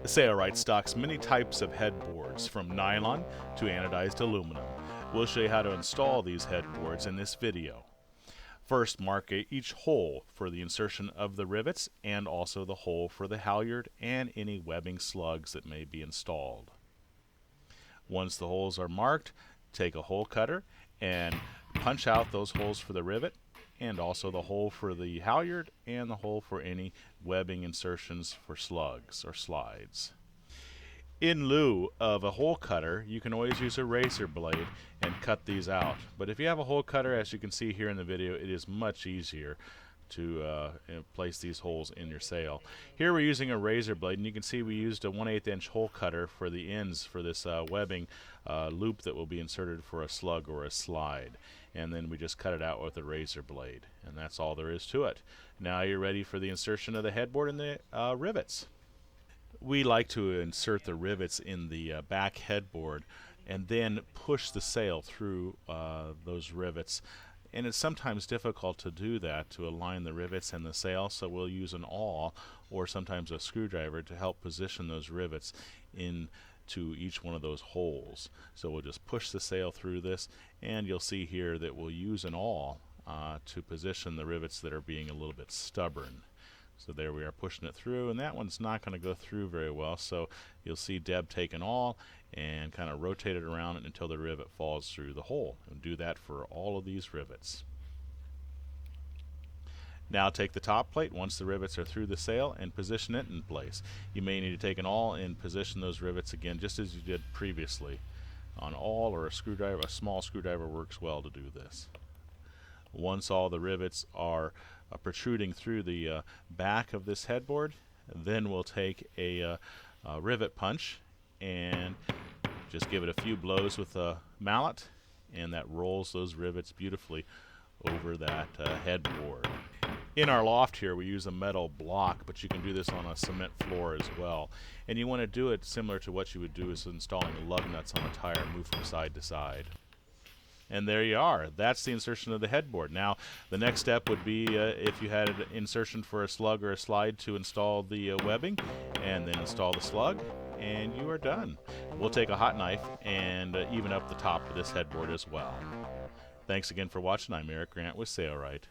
Sailrite stocks many types of headboards, from nylon to anodized aluminum. We'll show you how to install these headboards in this video. First, mark each hole for the insertion of the rivets and also the hole for the halyard and any webbing slugs that may be installed. Once the holes are marked, take a hole cutter and punch out those holes for the rivet and also the hole for the halyard and the hole for any webbing insertions for slugs or slides. In lieu of a hole cutter, you can always use a razor blade and cut these out. But if you have a hole cutter, as you can see here in the video, it is much easier to place these holes in your sail. Here we're using a razor blade, and you can see we used a 1/8 inch hole cutter for the ends for this webbing loop that will be inserted for a slug or a slide. And then we just cut it out with a razor blade, and that's all there is to it. Now you're ready for the insertion of the headboard and the rivets. We like to insert the rivets in the back headboard and then push the sail through those rivets. And it's sometimes difficult to do that, to align the rivets and the sail, so we'll use an awl or sometimes a screwdriver to help position those rivets into each one of those holes. So we'll just push the sail through this, and you'll see here that we'll use an awl to position the rivets that are being a little bit stubborn. So there we are, pushing it through, and that one's not going to go through very well, so you'll see Deb take an awl and kind of rotate it around until the rivet falls through the hole, and do that for all of these rivets. Now take the top plate once the rivets are through the sail and position it in place. You may need to take an awl and position those rivets again just as you did previously. An awl or a screwdriver, a small screwdriver, works well to do this. Once all the rivets are protruding through the back of this headboard, then we'll take a rivet punch and just give it a few blows with a mallet, and that rolls those rivets beautifully over that headboard. In our loft here we use a metal block, but you can do this on a cement floor as well. And you want to do it similar to what you would do is installing lug nuts on a tire, move from side to side. And there you are. That's the insertion of the headboard. Now, the next step would be if you had an insertion for a slug or a slide, to install the webbing and then install the slug, and you are done. We'll take a hot knife and even up the top of this headboard as well. Thanks again for watching. I'm Eric Grant with Sailrite.